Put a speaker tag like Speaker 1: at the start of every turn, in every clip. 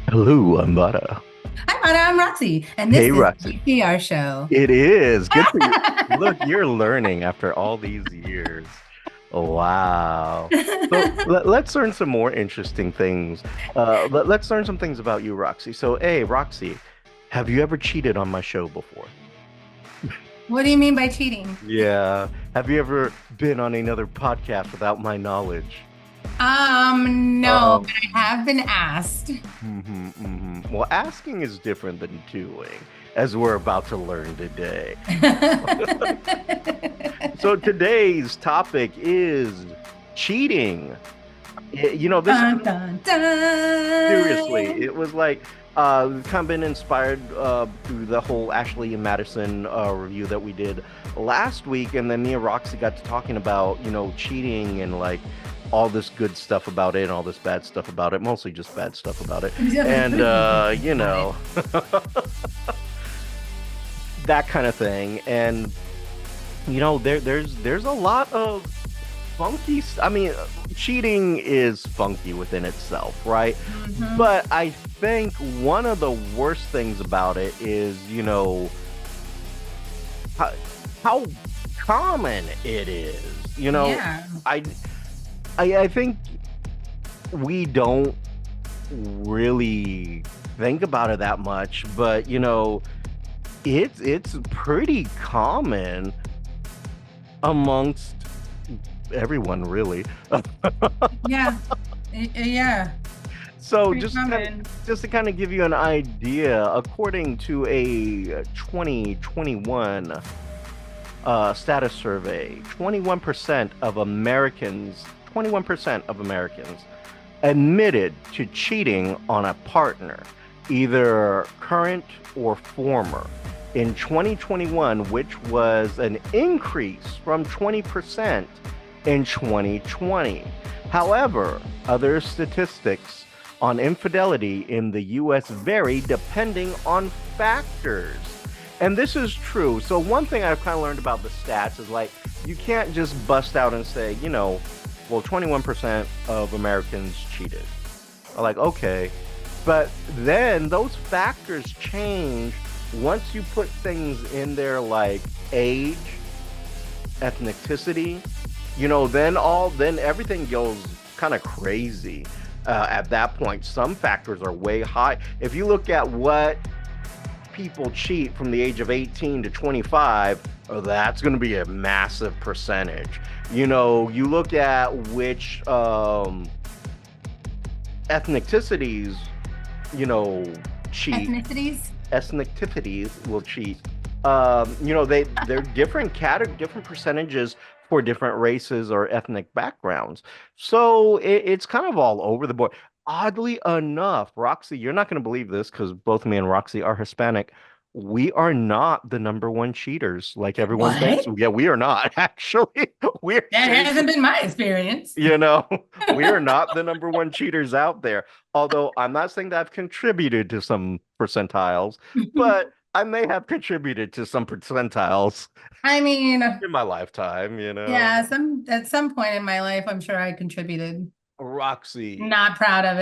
Speaker 1: Hello, I'm Vara.
Speaker 2: Hi, Vara, I'm Roxy, and this
Speaker 1: Hey,
Speaker 2: is
Speaker 1: Roxy.
Speaker 2: the VCR Show.
Speaker 1: It is good for you. Look, you're learning after all these years. Wow. So let's learn some more interesting things. Let's learn some things about you, Roxy. So, hey, Roxy, have you ever cheated on my show before?
Speaker 2: What do you mean by cheating?
Speaker 1: Yeah. Have you ever been on another podcast without my knowledge?
Speaker 2: No,
Speaker 1: Oh.
Speaker 2: but I have been asked.
Speaker 1: Well, asking is different than doing, as we're about to learn today. So today's topic is cheating. This is
Speaker 2: Dun, dun,
Speaker 1: seriously,
Speaker 2: dun.
Speaker 1: it was like kind of been inspired through the whole Ashley and Madison review that we did last week, and then me and Roxy got to talking about, cheating and like all this good stuff about it and all this bad stuff about it, mostly just bad stuff about it. And
Speaker 2: Got it.
Speaker 1: that kind of thing. And there's a lot of I mean, cheating is funky within itself, right?
Speaker 2: Mhm.
Speaker 1: But I think one of the worst things about it is, how, how common it is.
Speaker 2: Yeah.
Speaker 1: I I think we don't really think about it that much, but it's pretty common amongst everyone, really.
Speaker 2: Yeah. Yeah.
Speaker 1: So
Speaker 2: Pretty common.
Speaker 1: just to kind of give you an idea, according to a 2021 status survey, 21% of Americans admitted to cheating on a partner, either current or former, in 2021, which was an increase from 20% in 2020. However, other statistics on infidelity in the US vary depending on factors. And this is true. So, one thing I've kind of learned about the stats is like, you can't just bust out and say, well, 21% of Americans cheated. Like, okay. But then those factors change once you put things in there like age, ethnicity, then everything goes kind of crazy. At that point, some factors are way high. If you look at what people cheat from the age of 18 to 25, oh, that's going to be a massive percentage. You look at which ethnicities, you know, cheat,
Speaker 2: Ethnicities?
Speaker 1: ethnicities will cheat. They're different percentages for different races or ethnic backgrounds. So it's kind of all over the board. Oddly enough, Roxy, you're not going to believe this because both me and Roxy are Hispanic. We are not the number one cheaters like everyone thinks.
Speaker 2: What?
Speaker 1: Yeah, we are not. Actually, we're
Speaker 2: That
Speaker 1: seriously,
Speaker 2: hasn't been my experience.
Speaker 1: you know, we are not the number one cheaters out there. Although I'm not saying that I've contributed to some percentiles, but I may have contributed to some percentiles
Speaker 2: I mean,
Speaker 1: in my lifetime.
Speaker 2: yeah, at some point in my life, I'm sure I contributed.
Speaker 1: Roxy,
Speaker 2: Not proud of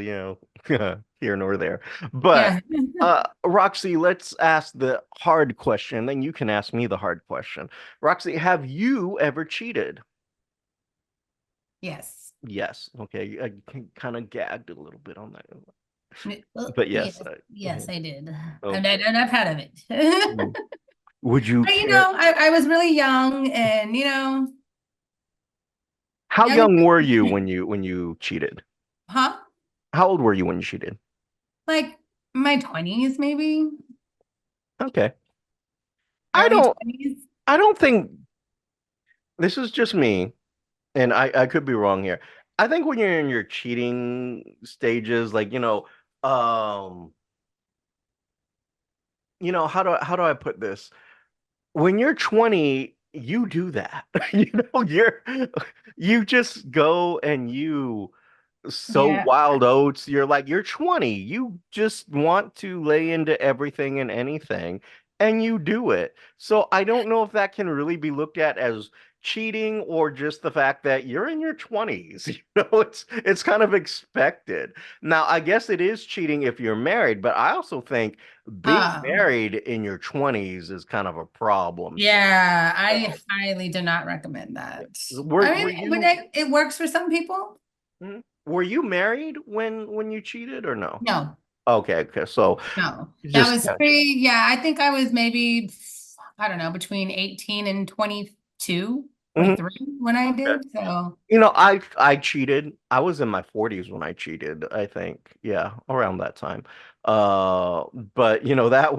Speaker 1: yeah,
Speaker 2: it.
Speaker 1: here nor there. But
Speaker 2: Yeah.
Speaker 1: Roxy, let's ask the hard question, then you can ask me the hard question. Roxy, have you ever cheated?
Speaker 2: Yes.
Speaker 1: Yes. Okay, I kind of gagged a little bit on that.
Speaker 2: Well,
Speaker 1: But yes,
Speaker 2: yes, yes, I did.
Speaker 1: okay.
Speaker 2: I'm not proud of it.
Speaker 1: Mm. Would you
Speaker 2: But
Speaker 1: care?
Speaker 2: I was really young and
Speaker 1: How
Speaker 2: young,
Speaker 1: young were you when you cheated?
Speaker 2: huh?
Speaker 1: How old were you when you cheated?
Speaker 2: Like my 20s, maybe
Speaker 1: Okay. I
Speaker 2: early
Speaker 1: don't
Speaker 2: 20s.
Speaker 1: I don't think this is just me, and I could be wrong here. I think when you're in your cheating stages, like, um, how do I put this? When you're 20, you do that. You just go and you so
Speaker 2: Yeah.
Speaker 1: wild oats. You're 20. You just want to lay into everything and anything, and you do it. So I don't know if that can really be looked at as cheating or just the fact that you're in your 20s. It's kind of expected. Now, I guess it is cheating if you're married, but I also think being
Speaker 2: Um,
Speaker 1: married in your 20s is kind of a problem.
Speaker 2: yeah, I
Speaker 1: So,
Speaker 2: highly do not recommend
Speaker 1: yeah.
Speaker 2: that.
Speaker 1: Were
Speaker 2: I
Speaker 1: were
Speaker 2: mean,
Speaker 1: you
Speaker 2: it works for some people.
Speaker 1: mhm. Were you married when you cheated or no?
Speaker 2: No,
Speaker 1: Okay, okay. So
Speaker 2: no. That
Speaker 1: just
Speaker 2: was yeah, I think I was maybe, I don't know, between 18 and 22,
Speaker 1: mhm.
Speaker 2: 23 when I
Speaker 1: Okay.
Speaker 2: did. So,
Speaker 1: I cheated. I was in my 40s when I cheated, I think. Yeah, around that time. Uh, but that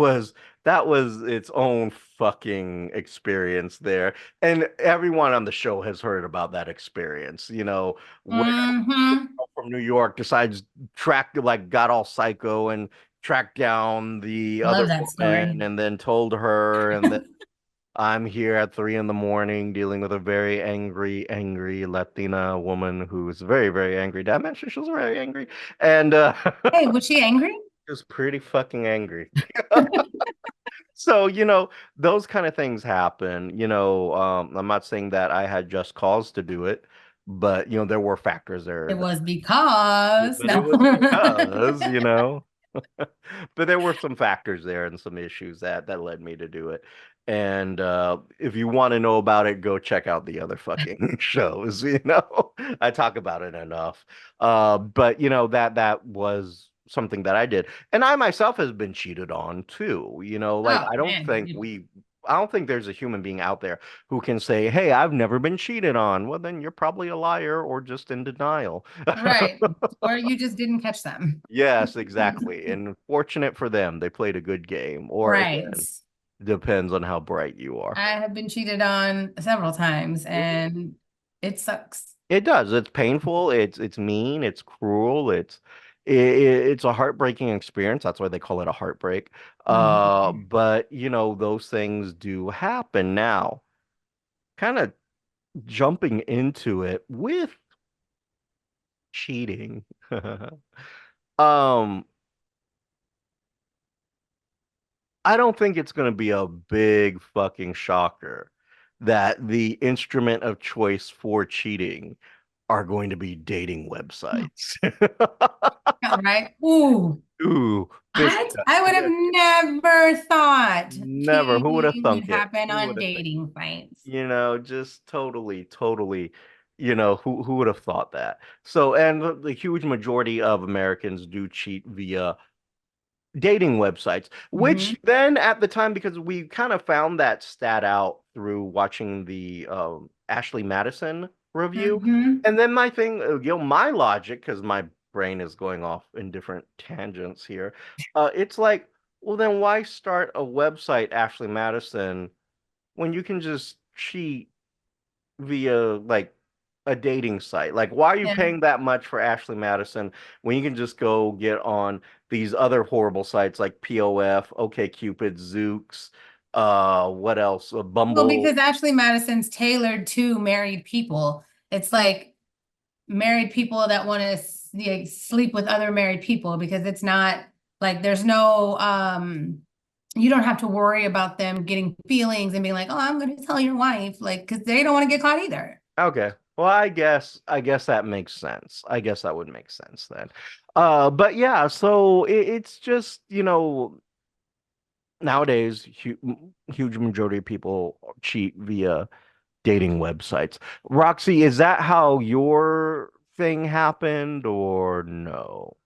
Speaker 1: was its own fucking experience there. And everyone on the show has heard about that experience, where
Speaker 2: hmm,
Speaker 1: from New York decides got all psycho and tracked down the
Speaker 2: I
Speaker 1: other
Speaker 2: love that
Speaker 1: woman
Speaker 2: story.
Speaker 1: and then told her and then I'm here at 3 in the morning dealing with a very angry, angry Latina woman who's very, very angry. Did I mention she was very angry? And
Speaker 2: Hey, was she angry?
Speaker 1: she was pretty fucking angry. So, those kind of things happen. I'm not saying that I had just cause to do it, but there were factors there
Speaker 2: It
Speaker 1: that,
Speaker 2: was because,
Speaker 1: but it
Speaker 2: no.
Speaker 1: was because. But there were some factors there and some issues that led me to do it. And if you want to know about it, go check out the other fucking shows. I talk about it enough. But that was something that I did, and I myself has been cheated on too. Like
Speaker 2: Oh, man.
Speaker 1: I don't think there's a human being out there who can say, "Hey, I've never been cheated on." Well, then you're probably a liar or just in denial.
Speaker 2: Right. Or you just didn't catch them.
Speaker 1: Yes, exactly. And fortunate for them, they played a good game. Or
Speaker 2: Right.
Speaker 1: again, depends on how bright you are.
Speaker 2: I have been cheated on several times
Speaker 1: Mhm.
Speaker 2: and it sucks.
Speaker 1: It does. It's painful. It's mean. It's cruel. It's a heartbreaking experience. That's why they call it a heartbreak.
Speaker 2: Mhm.
Speaker 1: But those things do happen now. Kind of jumping into it with cheating. Um, I don't think it's going to be a big fucking shocker that the instrument of choice for cheating are going to be dating websites.
Speaker 2: Yeah, right. Ooh,
Speaker 1: Ooh, big
Speaker 2: what?
Speaker 1: time.
Speaker 2: I would have
Speaker 1: Yeah,
Speaker 2: never thought
Speaker 1: never. Who would have
Speaker 2: cheating would
Speaker 1: thunk it?
Speaker 2: happen
Speaker 1: Who
Speaker 2: on
Speaker 1: would have think?
Speaker 2: dating sites.
Speaker 1: Just totally, totally, who would have thought that? So, and the huge majority of Americans do cheat via dating websites, which
Speaker 2: Hmm.
Speaker 1: then at the time, because we kind of found that stat out through watching the Ashley Madison review.
Speaker 2: Hmm.
Speaker 1: And then my thing, my logic, because my brain is going off in different tangents here, it's like, well, then why start a website, Ashley Madison, when you can just cheat via like a dating site. Like, why are you
Speaker 2: Yeah.
Speaker 1: paying that much for Ashley Madison when you can just go get on these other horrible sites like POF, OkCupid, Zooks, what else?
Speaker 2: Well,
Speaker 1: Bumble.
Speaker 2: because Ashley Madison's tailored to married people. It's like married people that want to sleep with other married people because it's not like there's no you don't have to worry about them getting feelings and being like, oh, I'm going to tell your wife, like, because they don't want to get caught either.
Speaker 1: Okay. Well, I guess that makes sense. I guess that would make sense then. But yeah, so it's just, nowadays huge majority of people cheat via dating websites. Roxy, is that how your thing happened or no?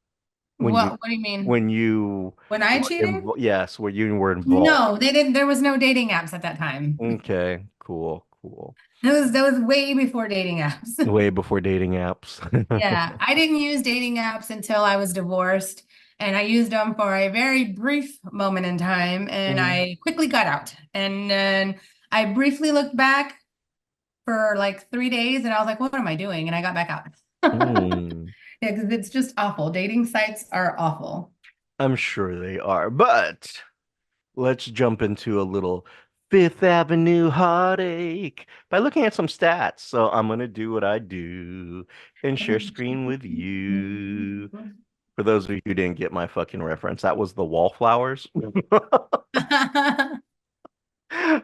Speaker 1: When you
Speaker 2: What do you mean?
Speaker 1: when you
Speaker 2: When I
Speaker 1: were
Speaker 2: cheated?
Speaker 1: yes, when you were involved.
Speaker 2: No, they didn't. There was no dating apps at that time.
Speaker 1: Okay, cool, cool.
Speaker 2: That was way before dating apps.
Speaker 1: Way before dating apps.
Speaker 2: Yeah, I didn't use dating apps until I was divorced, and I used them for a very brief moment in time, and
Speaker 1: Mm,
Speaker 2: I quickly got out. And then I briefly looked back for like 3 days, and I was like, "What am I doing?" And I got back out.
Speaker 1: mm.
Speaker 2: Yeah, because it's just awful. Dating sites are awful.
Speaker 1: I'm sure they are, but let's jump into a little Fifth Avenue heartache by looking at some stats. So I'm gonna do what I do and share screen with you. For those of you who didn't get my fucking reference, that was the Wallflowers.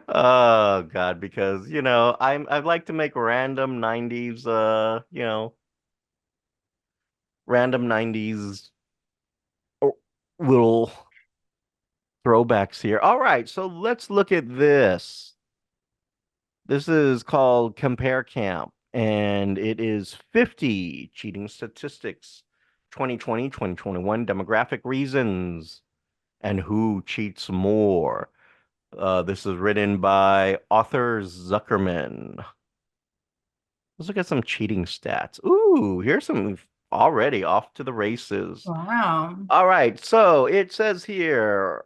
Speaker 1: Oh God, because I'd like to make random 90s random 90s little throwbacks here. All right, so let's look at this. This is called Compare Camp, and it is 50 cheating statistics, 2020, 2021 demographic reasons, and who cheats more. This is written by author Zuckerman. Let's look at some cheating stats. Ooh, here's some already off to the races.
Speaker 2: Wow.
Speaker 1: All right, so it says here,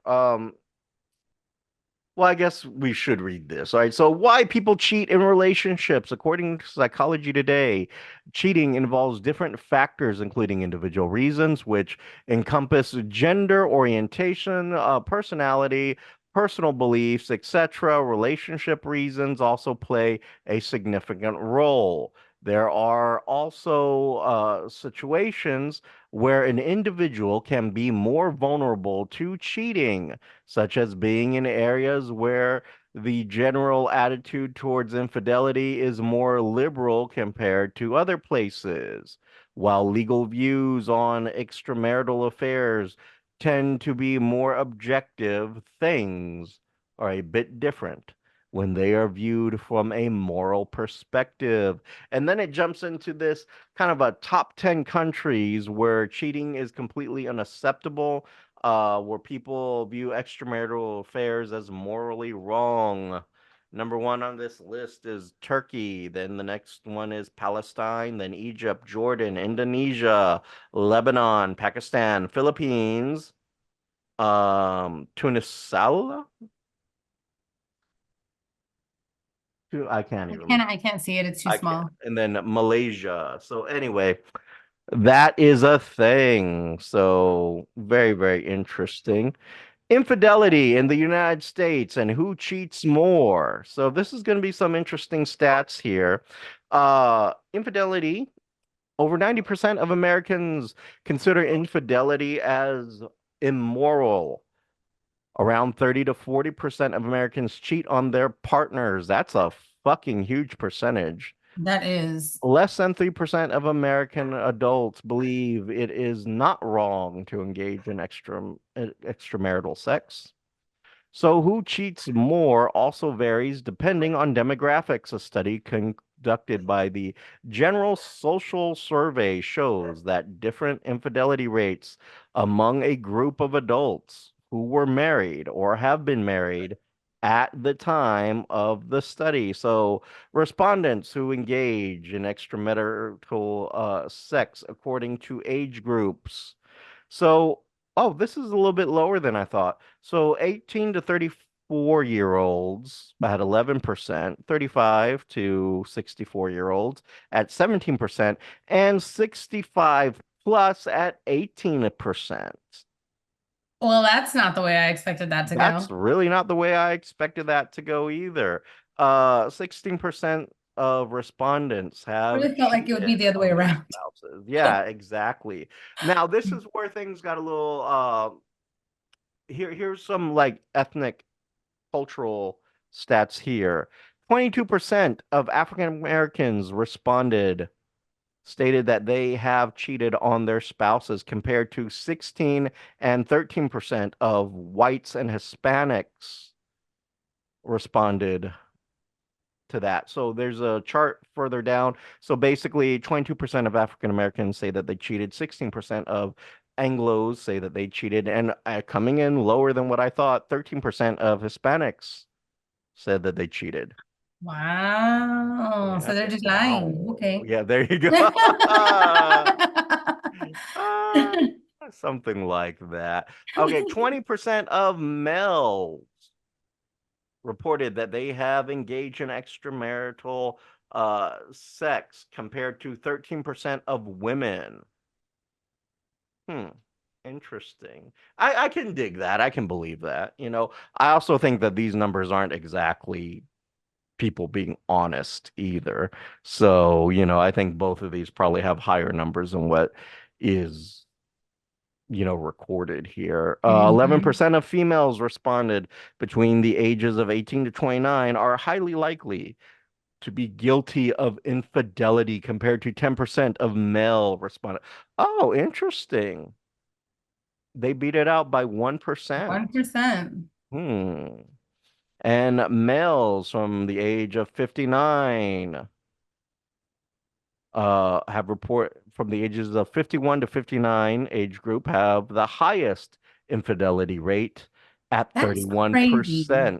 Speaker 1: well, I guess we should read this. All right. So, why people cheat in relationships? According to Psychology Today, cheating involves different factors, including individual reasons, which encompass gender, orientation, personality, personal beliefs, etc. Relationship reasons also play a significant role. There are also situations where an individual can be more vulnerable to cheating, such as being in areas where the general attitude towards infidelity is more liberal compared to other places, while legal views on extramarital affairs tend to be more objective. Things are a bit different when they are viewed from a moral perspective. And then it jumps into this kind of a top 10 countries where cheating is completely unacceptable, where people view extramarital affairs as morally wrong. Number one on this list is Turkey. Then the next one is Palestine, then Egypt, Jordan, Indonesia, Lebanon, Pakistan, Philippines, Tunisia. I can't even.
Speaker 2: I can't see it. It's too
Speaker 1: I can't.
Speaker 2: small.
Speaker 1: And then Malaysia. So anyway, that is a thing. So very, very interesting. Infidelity in the United States and who cheats more. So this is going to be some interesting stats here. Infidelity, over 90% of Americans consider infidelity as immoral. Around 30 to 40% of Americans cheat on their partners. That's a fucking huge percentage.
Speaker 2: That is.
Speaker 1: Less than 3% of American adults believe it is not wrong to engage in extramarital sex. So, who cheats more also varies depending on demographics. A study conducted by the General Social Survey shows that different infidelity rates among a group of adults who were married or have been married at the time of the study. So, respondents who engage in extramarital sex according to age groups. So, oh, this is a little bit lower than I thought. So 18 to 34-year-olds at 11%, 35 to 64-year-olds at 17%, and 65 plus at 18%.
Speaker 2: Well, that's not the way I expected that to
Speaker 1: That's
Speaker 2: go.
Speaker 1: really not the way I expected that to go either. 16% of respondents have
Speaker 2: Really felt like it would be
Speaker 1: cheated
Speaker 2: the other way
Speaker 1: on their
Speaker 2: around.
Speaker 1: spouses. Yeah, exactly. Now, this is where things got a little here's some like ethnic cultural stats here. 22% of African Americans responded stated that they have cheated on their spouses compared to 16 and 13% of whites and Hispanics responded to that. So there's a chart further down. So basically 22% of African Americans say that they cheated, 16% of Anglos say that they cheated, and coming in lower than what I thought, 13% of Hispanics said that they cheated.
Speaker 2: Wow.
Speaker 1: Yeah,
Speaker 2: So they're just lying.
Speaker 1: wow.
Speaker 2: Okay.
Speaker 1: Yeah, there you go. Ah, something like that. Okay, 20% of males reported that they have engaged in extramarital sex compared to 13% of women. Hmm. Interesting. I can dig that. I can believe that. I also think that these numbers aren't exactly people being honest either. So, I think both of these probably have higher numbers than what is recorded here.
Speaker 2: Mhm.
Speaker 1: 11% of females responded between the ages of 18 to 29 are highly likely to be guilty of infidelity compared to 10% of male respondents. Oh, interesting. They beat it out by 1%.
Speaker 2: 1%.
Speaker 1: Hmm. And males from the age of 59 have report from the ages of 51 to 59 age group have the highest infidelity rate at
Speaker 2: That's crazy.
Speaker 1: 31%.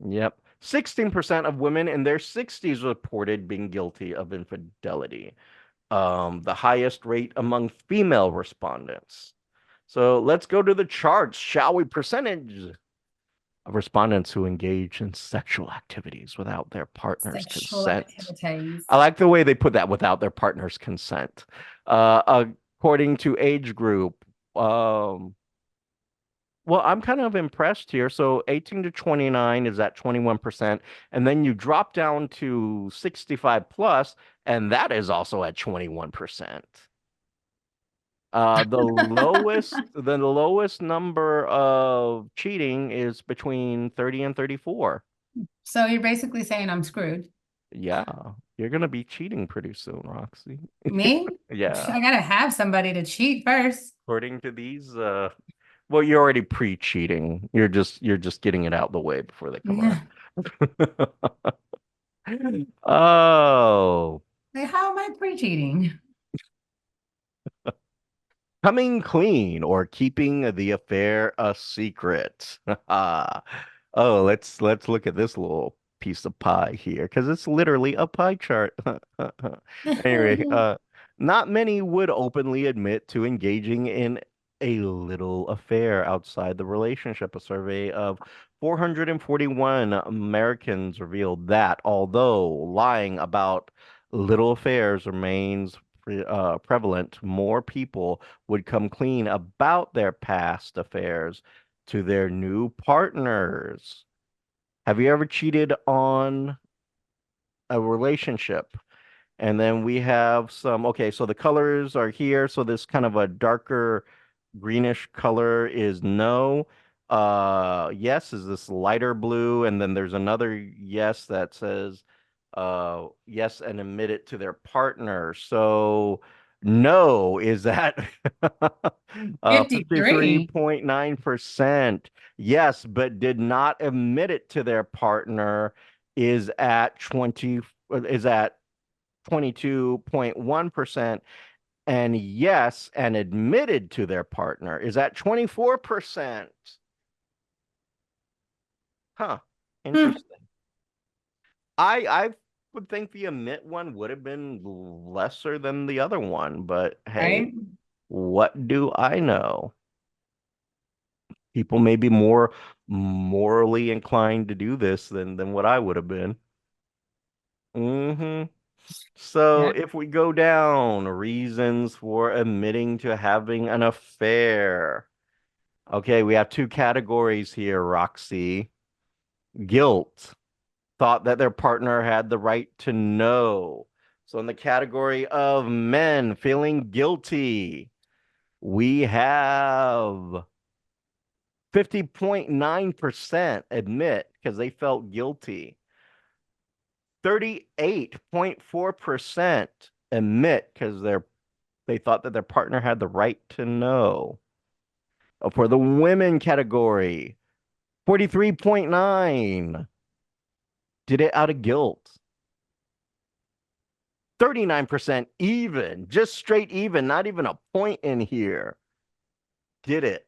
Speaker 1: Yep. 16% of women in their 60s reported being guilty of infidelity. The highest rate among female respondents. So let's go to the charts, shall we? Percentage of respondents who engage in sexual activities without their partner's
Speaker 2: Sexual
Speaker 1: consent.
Speaker 2: activities.
Speaker 1: I like the way they put that, without their partner's consent. According to age group, well, I'm kind of impressed here. So 18 to 29 is at 21%, and then you drop down to 65 plus, and that is also at 21%. The lowest number of cheating is between 30 and 34.
Speaker 2: So you're basically saying I'm screwed.
Speaker 1: Yeah, you're gonna be cheating pretty soon, Roxy.
Speaker 2: Me?
Speaker 1: Yeah,
Speaker 2: I gotta have somebody to cheat first.
Speaker 1: according to these, well, you're already pre-cheating. You're just getting it out the way before they come around. Oh,
Speaker 2: Like, how am I pre-cheating?
Speaker 1: coming clean or keeping the affair a secret. Oh, let's look at this little piece of pie here because it's literally a pie chart. Anyway, not many would openly admit to engaging in a little affair outside the relationship. A survey of 441 Americans revealed that although lying about little affairs remains prevalent, more people would come clean about their past affairs to their new partners. Have you ever cheated on a relationship? And then we have some, okay, so the colors are here. So this kind of a darker greenish color is no. Yes is this lighter blue. And then there's another yes that says yes and admit it to their partner. So no is that
Speaker 2: 53.
Speaker 1: 53.9%. Yes, but did not admit it to their partner is at 22.1%, and yes and admitted to their partner is at 24%. Huh.
Speaker 2: Hmm,
Speaker 1: Interesting. I would think the admit one would have been lesser than the other one, but hey,
Speaker 2: right?
Speaker 1: what do I know? People may be more morally inclined to do this than what I would have been. Hmm. So
Speaker 2: Yeah.
Speaker 1: if we go down, reasons for admitting to having an affair. Okay, we have two categories here, Roxy. Guilt, thought that their partner had the right to know. So in the category of men feeling guilty, we have 50.9% admit because they felt guilty. 38.4% admit because they thought that their partner had the right to know. For the women category, 43.9 did it out of guilt. 39% even, just straight even, not even a point in here. Did it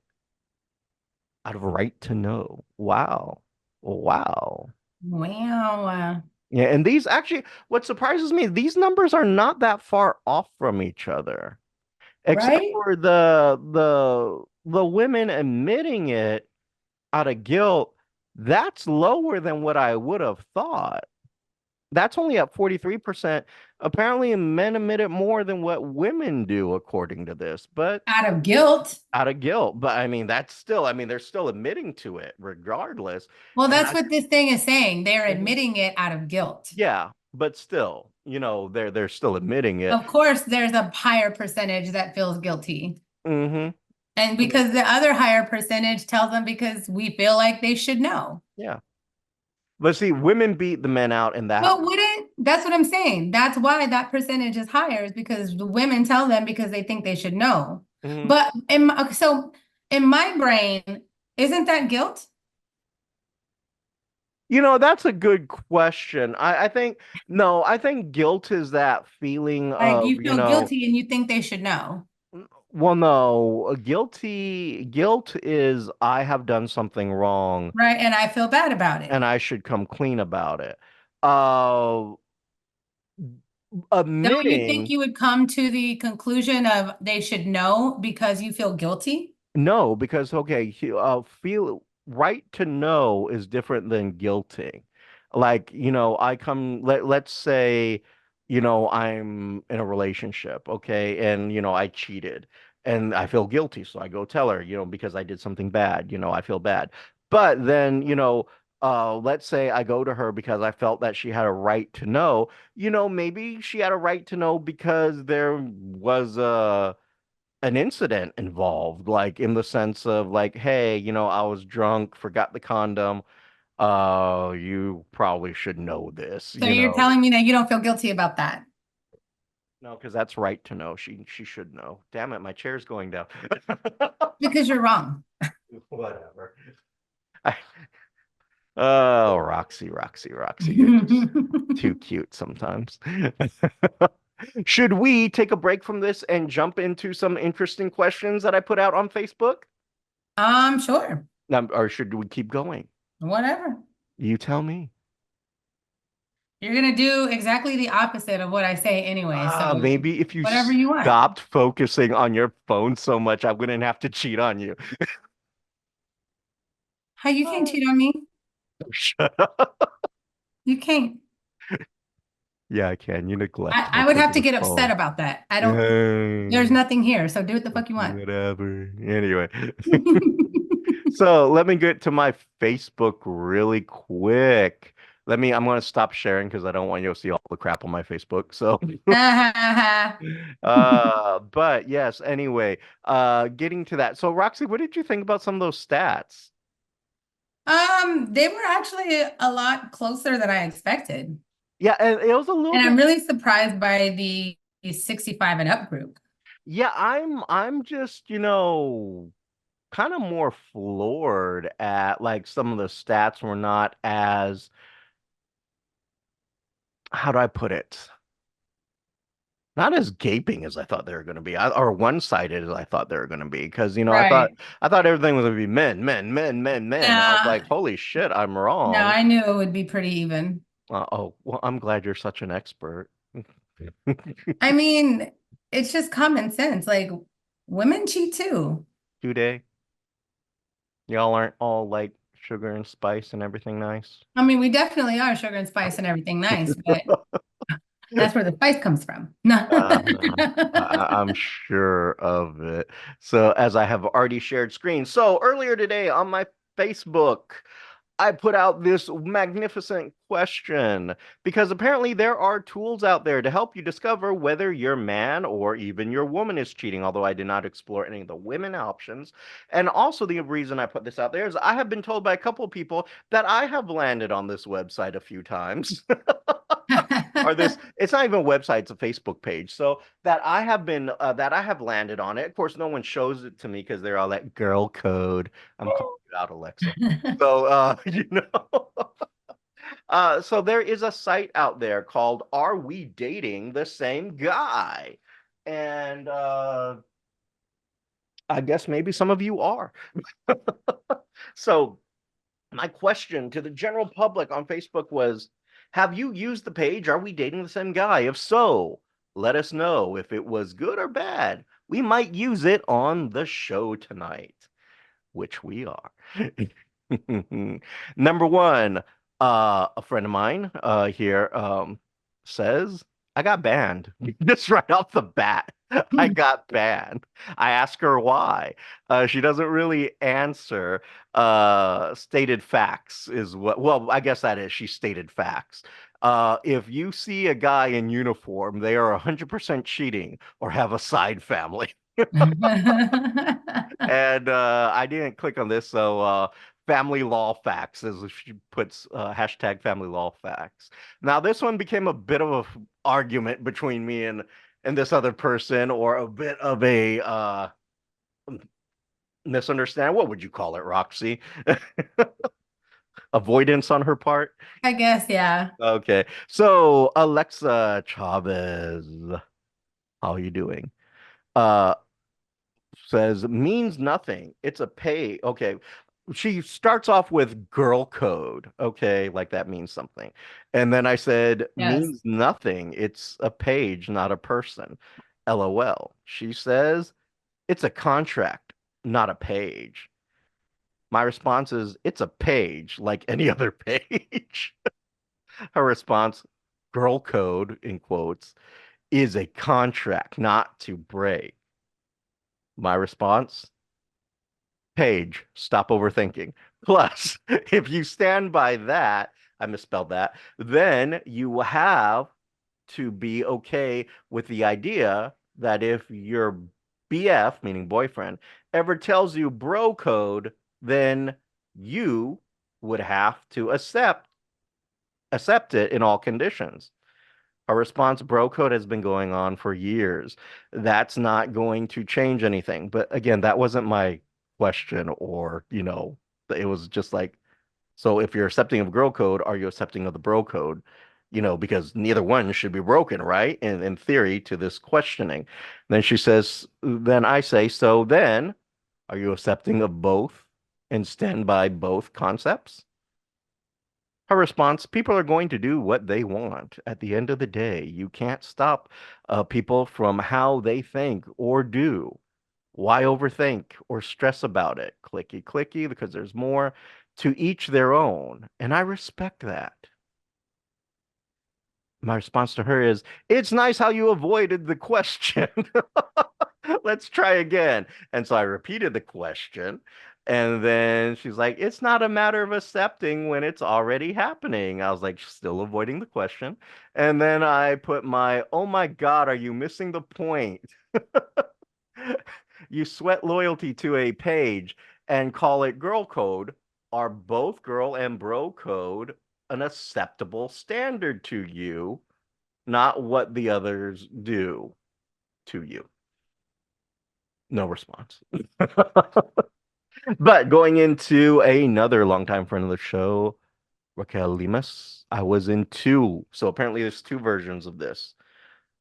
Speaker 1: out of right to know. Wow. Wow.
Speaker 2: Wow.
Speaker 1: Yeah, and these actually, what surprises me, these numbers are not that far off from each other, except
Speaker 2: Right?
Speaker 1: for the women admitting it out of guilt. That's lower than what I would have thought. That's only at 43%. Apparently, men admit it more than what women do, according to this, but
Speaker 2: Out of guilt.
Speaker 1: out of guilt. But I mean, that's still, I mean, they're still admitting to it regardless.
Speaker 2: Well,
Speaker 1: And
Speaker 2: that's what this thing is saying. They're
Speaker 1: Mhm.
Speaker 2: admitting it out of guilt.
Speaker 1: Yeah, but still, they're still admitting it.
Speaker 2: Of course, there's a higher percentage that feels guilty.
Speaker 1: Mm-hmm.
Speaker 2: And because the other higher percentage tells them because we feel like they should know.
Speaker 1: Yeah. But see, women beat the men out in that.
Speaker 2: But wouldn't, that's what I'm saying. That's why that percentage is higher, is because the women tell them because they think they should know.
Speaker 1: Mhm.
Speaker 2: But so in my brain, isn't that guilt?
Speaker 1: That's a good question. I think, no, I think guilt is that feeling
Speaker 2: Like
Speaker 1: of,
Speaker 2: you feel guilty and you think they should know.
Speaker 1: well, no, guilt is I have done something wrong
Speaker 2: Right. And I feel bad about it.
Speaker 1: and I should come clean about it. Uh,
Speaker 2: Don't you think
Speaker 1: admitting
Speaker 2: you would come to the conclusion of they should know because you feel guilty?
Speaker 1: No, because okay, feel right to know is different than guilting. Like, let's say, I'm in a relationship, okay, and I cheated and I feel guilty, so I go tell her, because I did something bad, I feel bad. But then, let's say I go to her because I felt that she had a right to know, maybe she had a right to know because there was a an incident involved, like in the sense of like, hey, I was drunk, forgot the condom. You probably should know this,
Speaker 2: So you're telling me that you don't feel guilty about that
Speaker 1: No, because that's right to know. She should know. Damn it, my chair's going down.
Speaker 2: because you're wrong.
Speaker 1: Whatever. I, oh, Roxy, you're just too cute sometimes. Should we take a break from this and jump into some interesting questions that I put out on Facebook?
Speaker 2: Sure.
Speaker 1: Or should we keep going?
Speaker 2: Whatever.
Speaker 1: You tell me.
Speaker 2: You're gonna do exactly the opposite of what I say anyway. So
Speaker 1: Maybe if you
Speaker 2: whatever you want.
Speaker 1: stopped focusing on your phone so much, I wouldn't have to cheat on you.
Speaker 2: How you can't cheat on me?
Speaker 1: Shut up.
Speaker 2: You can't.
Speaker 1: Yeah, I can. You neglect me
Speaker 2: I would
Speaker 1: because
Speaker 2: have
Speaker 1: of
Speaker 2: to
Speaker 1: the
Speaker 2: get upset
Speaker 1: phone.
Speaker 2: about that. I don't, there's nothing here. So do what the fuck you want.
Speaker 1: Whatever. Anyway. So let me get to my Facebook really quick. I'm going to stop sharing because I don't want you to see all the crap on my Facebook. So, but yes, anyway, getting to that. So, Roxy, what did you think about some of those stats?
Speaker 2: They were actually a lot closer than I expected.
Speaker 1: Yeah, and it was a little
Speaker 2: And
Speaker 1: bit.
Speaker 2: I'm really surprised by the 65 and up group.
Speaker 1: Yeah, I'm just, kind of more floored at like some of the stats were not as, how do I put it? Not as gaping as I thought they were going to be, or one-sided as I thought they were going to be. Because
Speaker 2: Right.
Speaker 1: I thought everything was going to be men, men, men, men, men. I was
Speaker 2: Nah,
Speaker 1: like, holy shit, I'm
Speaker 2: no,
Speaker 1: wrong.
Speaker 2: I knew it would be pretty even.
Speaker 1: Oh, well, I'm glad you're such an expert.
Speaker 2: I mean, it's just common sense. Like women cheat too.
Speaker 1: Today, y'all aren't all like sugar and spice and everything nice.
Speaker 2: I mean, we definitely are sugar and spice and everything nice, but that's where the spice comes from. No.
Speaker 1: Uh, I'm sure of it. So, as I have already shared screen. So, earlier today on my Facebook, I put out this magnificent question because apparently there are tools out there to help you discover whether your man or even your woman is cheating, although I did not explore any of the women options. And also, the reason I put this out there is I have been told by a couple of people that I have landed on this website a few times. Or this, it's not even a website, it's a Facebook page. So that I have landed on it. Of course, no one shows it to me because they're all that girl code. I'm calling you out, Alexa. So, so there is a site out there called Are We Dating the Same Guy? And I guess maybe some of you are. So my question to the general public on Facebook was, have you used the page? Are we dating the same guy? If so, let us know if it was good or bad. We might use it on the show tonight, which we are. Number one, a friend of mine here says, I got banned. Just right off the bat, I got banned. I ask her why. She doesn't really answer. Stated facts is what, well, I guess that is, she stated facts. If you see a guy in uniform, they are 100% cheating or have a side family. And I didn't click on this, so family law facts, as she puts hashtag family law facts. Now, this one became a bit of a argument between me and this other person, or a bit of a misunderstanding. What would you call it, Roxy? Avoidance on her part?
Speaker 2: I guess, yeah.
Speaker 1: Okay. So, Alexa Chavez, how are you doing? Uh, says means nothing. It's a pay. Okay. She starts off with girl code. Okay, like that means something. And then I said
Speaker 2: Yes.
Speaker 1: means nothing. It's a page, not a person. LOL. She says it's a contract, not a page. My response is it's a page like any other page. Her response, girl code in quotes, is a contract not to break. My response, page, stop overthinking. Plus, if you stand by that, I misspelled that, then you have to be okay with the idea that if your BF, meaning boyfriend, ever tells you bro code, then you would have to accept it in all conditions. A response bro code has been going on for years. That's not going to change anything. But again, that wasn't my question, or, it was just like, so if you're accepting of girl code, are you accepting of the bro code? Because neither one should be broken, right? In theory, to this questioning. Then she says, then I say, so then are you accepting of both and stand by both concepts? Her response, people are going to do what they want. At the end of the day, you can't stop people from how they think or do. Why overthink or stress about it? Clicky, clicky, because there's more. To each their own. And I respect that. My response to her is, it's nice how you avoided the question. Let's try again. And so I repeated the question. And then she's like, it's not a matter of accepting when it's already happening. I was like, still avoiding the question. And then I put my, oh my God, are you missing the point? You sweat loyalty to a page and call it girl code. Are both girl and bro code an acceptable standard to you, not what the others do to you? No response. But going into another longtime friend of the show, Raquel Limas, I was in two. So apparently there's two versions of this.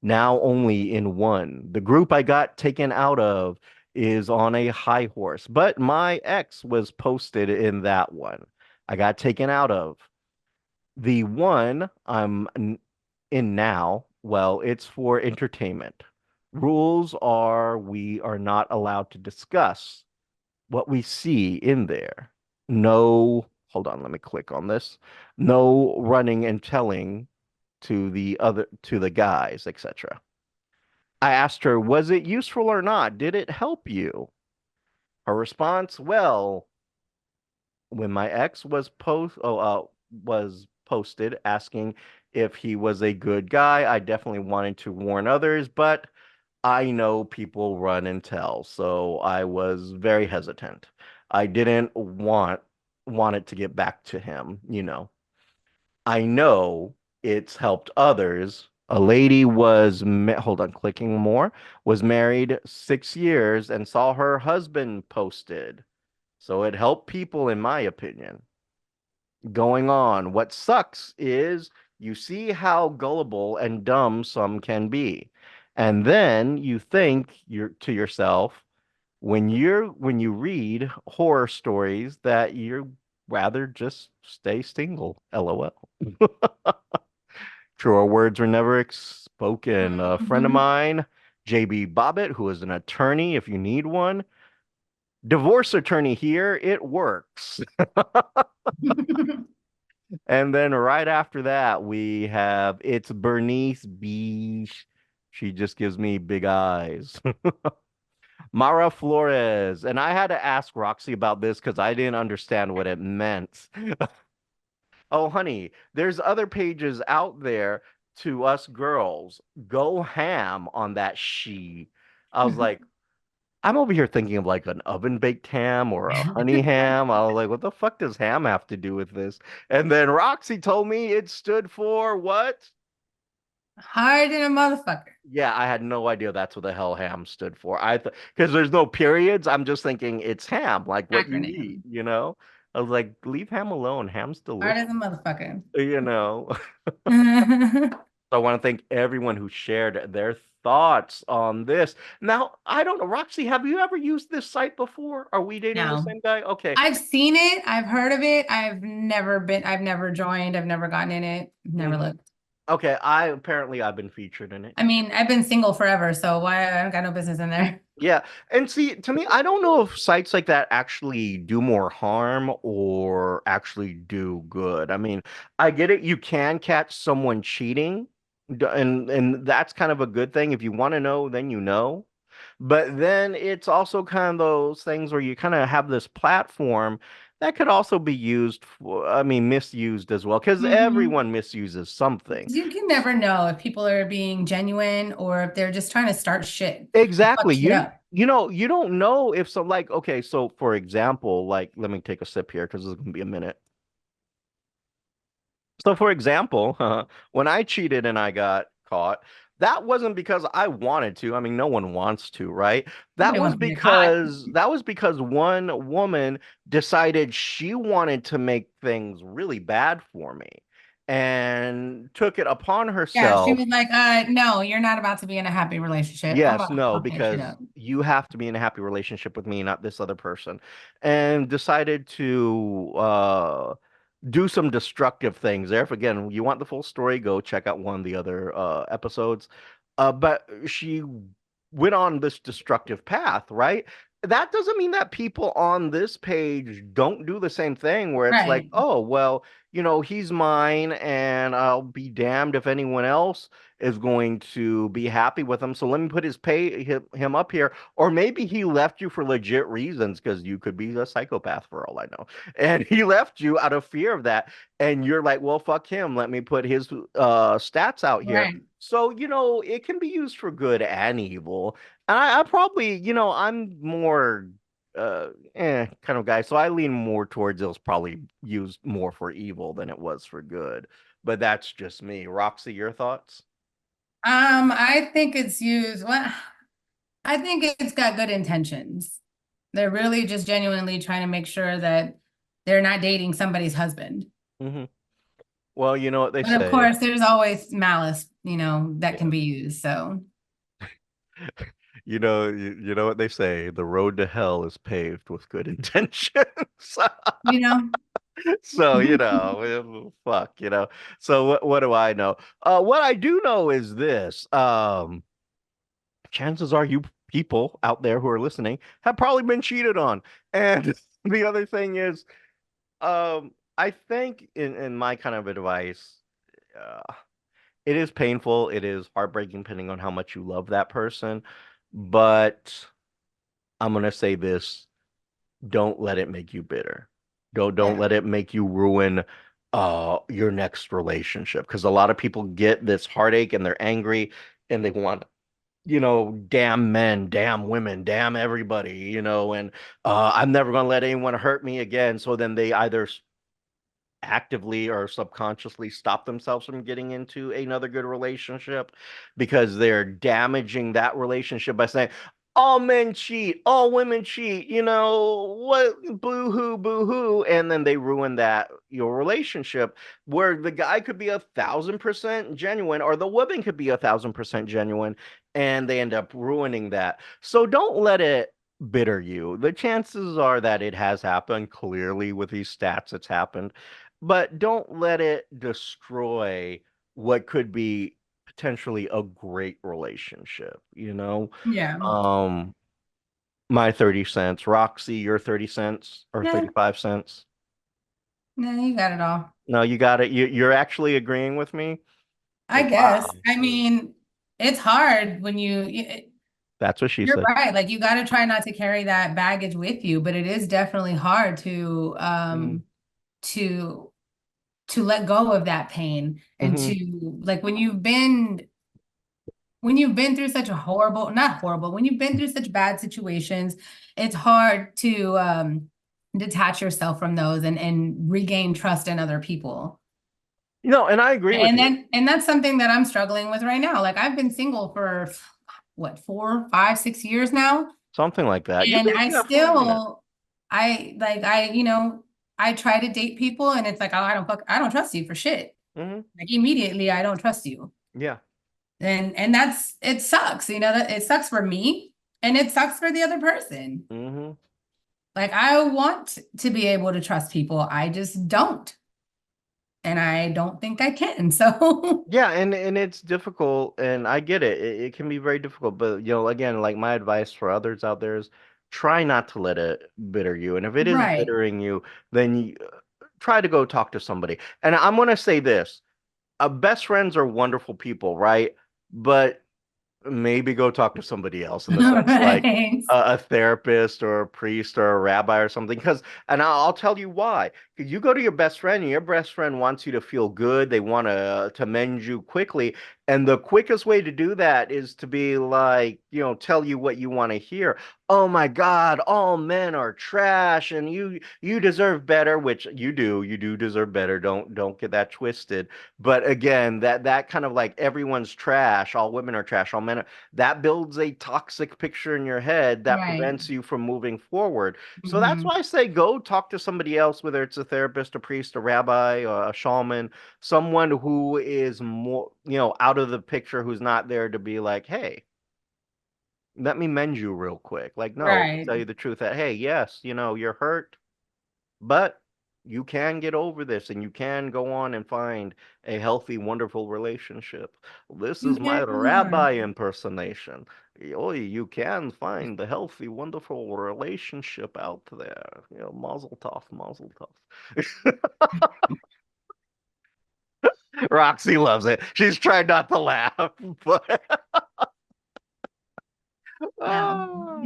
Speaker 1: Now only in one. The group I got taken out of is on a high horse, but my ex was posted in that one. I got taken out of. The one in now, well, it's for entertainment. Rules are we are not allowed to discuss what we see in there. No, hold on, let me click on this. No running and telling to the guys, etc. I asked her, was it useful or not? Did it help you? Her response, well, when my ex was posted asking if he was a good guy, I definitely wanted to warn others, but I know people run and tell, so I was very hesitant. I didn't want it to get back to him. I know it's helped others. A lady hold on, clicking more, was married 6 years and saw her husband posted. So it helped people, in my opinion. Going on. What sucks is you see how gullible and dumb some can be. And then you think you're to yourself when you read horror stories that you're rather just stay single. LOL. Truer words were never spoken. A friend of mine, JB Bobbitt, who is an attorney, if you need one, divorce attorney here, it works. And then right after that, we have it's Bernice B. She just gives me big eyes. Mara Flores. And I had to ask Roxy about this because I didn't understand what it meant. Oh, honey, there's other pages out there to us girls. Go ham on that she. I was like, I'm over here thinking of like an oven baked ham or a honey ham. I was like, what the fuck does ham have to do with this? And then Roxy told me it stood for what?
Speaker 2: Hard in a motherfucker.
Speaker 1: Yeah, I had no idea that's what the hell ham stood for. I thought because there's no periods, I'm just thinking it's ham, like what you eat,
Speaker 2: Acronym.
Speaker 1: you know? I was like, leave ham alone. Ham's
Speaker 2: Hard
Speaker 1: delicious,
Speaker 2: as a motherfucker.
Speaker 1: you know. So I want to thank everyone who shared their thoughts on this. Now, I don't know, Roxy, have you ever used this site before? Are we dating the
Speaker 2: No.
Speaker 1: same guy? Okay.
Speaker 2: I've seen it. I've heard of it. I've never joined. I've never gotten in it. Never
Speaker 1: hmm
Speaker 2: looked.
Speaker 1: Okay, I've been featured in it.
Speaker 2: I mean, I've been single forever, so why I don't got no business in there.
Speaker 1: Yeah. And see, to me, I don't know if sites like that actually do more harm or actually do good. I mean, I get it. You can catch someone cheating, and that's kind of a good thing. If you want to know, then you know. But then it's also kind of those things where you kind of have this platform that could also be used for, I mean, misused as well, because
Speaker 2: Hmm.
Speaker 1: everyone misuses something.
Speaker 2: You can never know if people are being genuine or if they're just trying to start shit and fuck
Speaker 1: Exactly.
Speaker 2: shit up.
Speaker 1: You don't know if so like okay, so for example, like let me take a sip here because this is gonna be a minute. So for example, when I cheated and I got caught, that wasn't because I wanted to. I mean, no one wants to, right?
Speaker 2: Nobody wants to get caught.
Speaker 1: That was because one woman decided she wanted to make things really bad for me and took it upon
Speaker 2: Yeah, she
Speaker 1: herself.
Speaker 2: was like, no, you're not about to be in a happy relationship. I'm
Speaker 1: Yes,
Speaker 2: about to
Speaker 1: no,
Speaker 2: fuck that shit
Speaker 1: because
Speaker 2: up.
Speaker 1: you have to be in a happy relationship with me, not this other person. And decided to do some destructive things there. If again, you want the full story, go check out one of the other episodes. But she went on this destructive path, right? That doesn't mean that people on this page don't do the same thing where it's like,
Speaker 2: Right.
Speaker 1: oh, well, he's mine and I'll be damned if anyone else is going to be happy with him. So let me put him up here. Or maybe he left you for legit reasons because you could be a psychopath for all I know. And he left you out of fear of that. And you're like, well, fuck him. Let me put his stats out here.
Speaker 2: Right.
Speaker 1: So, it can be used for good and evil. And I probably, I'm more kind of guy. So I lean more towards it was probably used more for evil than it was for good. But that's just me. Roxy, your thoughts?
Speaker 2: I think it's used, well, I think it's got good intentions. They're really just genuinely trying to make sure that they're not dating somebody's husband.
Speaker 1: hmm Well, you know what they
Speaker 2: But of
Speaker 1: say.
Speaker 2: course, there's always malice, that
Speaker 1: Yeah.
Speaker 2: can be used. So,
Speaker 1: You know what they say. The road to hell is paved with good intentions.
Speaker 2: you know,
Speaker 1: So, fuck, So what do I know? What I do know is this. Chances are you people out there who are listening have probably been cheated on. And the other thing is, I think in my kind of advice, uh, it is painful, it is heartbreaking depending on how much you love that person, but I'm gonna say this, don't let it make you bitter. Don't
Speaker 2: yeah,
Speaker 1: let it make you ruin your next relationship because a lot of people get this heartache and they're angry and they want damn men, damn women, damn everybody, and I'm never going to let anyone hurt me again. So then they either actively or subconsciously stop themselves from getting into another good relationship because they're damaging that relationship by saying, all men cheat, all women cheat, what, boo hoo, boo hoo. And then they ruin that, your relationship where the guy could be 1,000% genuine or the woman could be 1,000% genuine and they end up ruining that. So don't let it bitter you. The chances are that it has happened. Clearly, with these stats, it's happened, but don't let it destroy what could be potentially a great relationship.
Speaker 2: yeah,
Speaker 1: Um, my 30 cents. Roxy, your 30 cents or
Speaker 2: yeah.
Speaker 1: 35 cents?
Speaker 2: No, you got it all.
Speaker 1: No, you got it. You're actually agreeing with me?
Speaker 2: I guess.
Speaker 1: Wow.
Speaker 2: I mean, it's hard when
Speaker 1: That's what she
Speaker 2: you're
Speaker 1: said.
Speaker 2: right. Like you got to try not to carry that baggage with you, but it is definitely hard
Speaker 1: Mm-hmm.
Speaker 2: to to let go of that pain and
Speaker 1: Mm-hmm.
Speaker 2: to like when you've been when you've been through such a horrible, not horrible, when you've been through such bad situations, it's hard to detach yourself from those and regain trust in other people.
Speaker 1: And I agree with you.
Speaker 2: And that's something that I'm struggling with right now. Like I've been single for what, 4, 5, 6 years now.
Speaker 1: Something like that. You've
Speaker 2: And
Speaker 1: been
Speaker 2: I
Speaker 1: single for a minute.
Speaker 2: still, I try to date people and it's like, oh, I don't trust you for shit. Like immediately, I don't trust you.
Speaker 1: Yeah.
Speaker 2: And it sucks, that it sucks for me and it sucks for the other person. Like I want to be able to trust people. I just don't. And I don't think I can. So
Speaker 1: Yeah, and it's difficult, and I get it. It can be very difficult, but again, like my advice for others out there is try not to let it bitter you. And if it is
Speaker 2: right.
Speaker 1: bittering you, then you try to go talk to somebody. And I'm gonna say this, best friends are wonderful people, right? But maybe go talk to somebody else in the sense like
Speaker 2: Right.
Speaker 1: a therapist or a priest or a rabbi or something. And I'll tell you why. 'Cause you go to your best friend and your best friend wants you to feel good. They want to mend you quickly. And the quickest way to do that is to be like, tell you what you want to hear. Oh my God, all men are trash and you deserve better, which you do. You do deserve better. Don't get that twisted. But again, that kind of like everyone's trash, all women are trash, all men are, that builds a toxic picture in your head that
Speaker 2: Right.
Speaker 1: prevents you from moving forward. So that's
Speaker 2: Mhm.
Speaker 1: why I say go talk to somebody else, whether it's a therapist, a priest, a rabbi, or a shaman, someone who is more, out of the picture, who's not there to be like, hey, let me mend you real quick. Like, no, to
Speaker 2: Right.
Speaker 1: tell you the truth that, hey, yes, you're hurt, but you can get over this and you can go on and find a healthy, wonderful relationship. This
Speaker 2: You
Speaker 1: is my
Speaker 2: can.
Speaker 1: rabbi impersonation. Oh, you can find the healthy, wonderful relationship out there. Mazel tov, mazel tov. Roxy loves it. She's trying not to laugh, but
Speaker 2: Well.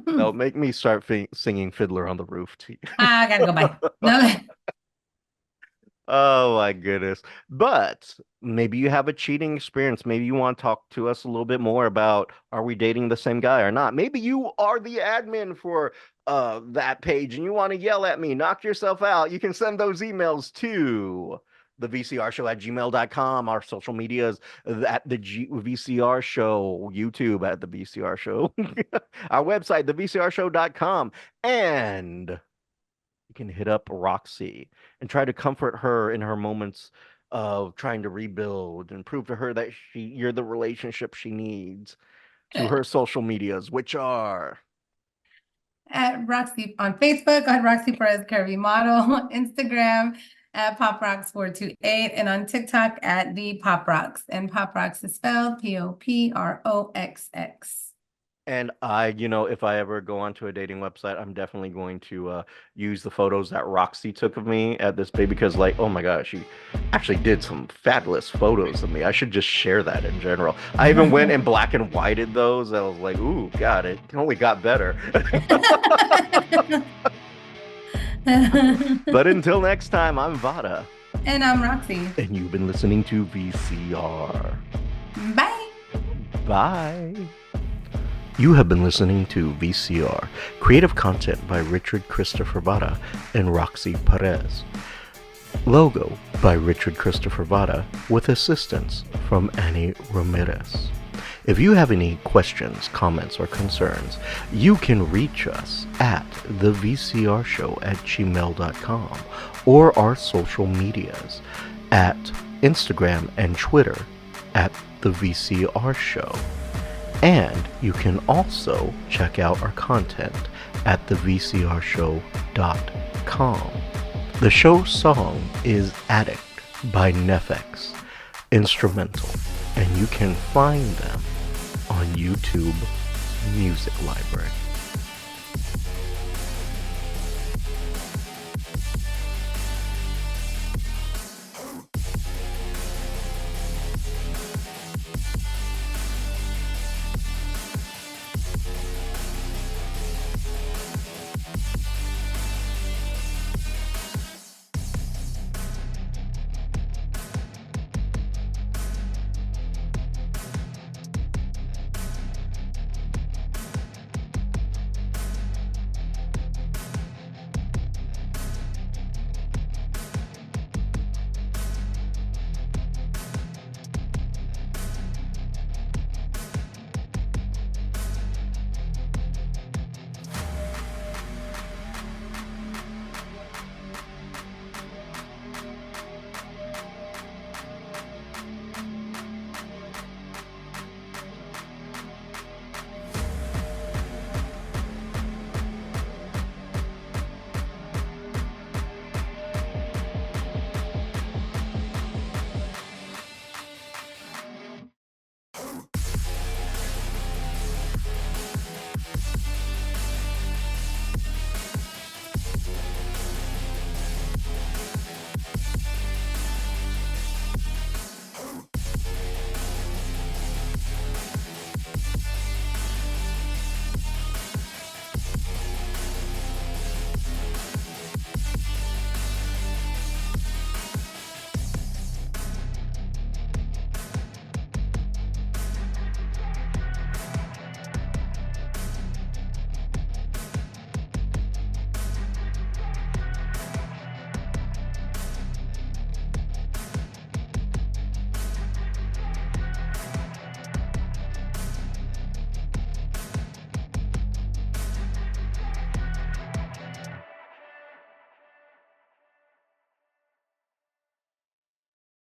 Speaker 1: don't make me start singing Fiddler on the Roof to you.
Speaker 2: I gotta go bye. No.
Speaker 1: Oh my goodness. But maybe you have a cheating experience. Maybe you want to talk to us a little bit more about, are we dating the same guy or not? Maybe you are the admin for that page and you want to yell at me, knock yourself out. You can send those emails to the VCR show at gmail.com. Our social medias at the VCR show, YouTube at the VCR show, our website, thevcrshow.com. And you can hit up Roxy and try to comfort her in her moments of trying to rebuild and prove to her that you're the relationship she needs, to her social medias, which are
Speaker 2: At Roxy on Facebook, on Roxy Perez Curvy Model, Instagram at PopRox428, and on TikTok at the PopRox. And PopRox is spelled POPROXX.
Speaker 1: and if I ever go onto a dating website, I'm definitely going to use the photos that Roxy took of me at this baby because, like, oh my gosh, she actually did some fabulous photos of me. I should just share that in general. I even went and black and whited those. I was like, ooh, God, it only got better. But until next time, I'm Vada.
Speaker 2: And I'm Roxy.
Speaker 1: And you've been listening to VCR.
Speaker 2: Bye.
Speaker 1: Bye. You have been listening to VCR, creative content by Richard Christopher Vada and Roxy Perez. Logo by Richard Christopher Vada with assistance from Annie Ramirez. If you have any questions, comments, or concerns, you can reach us at thevcrshow@gmail.com or our social medias at Instagram and Twitter at The VCR Show. And you can also check out our content at thevcrshow.com. The show song is Addict by Nefex, instrumental, and you can find them on YouTube Music Library.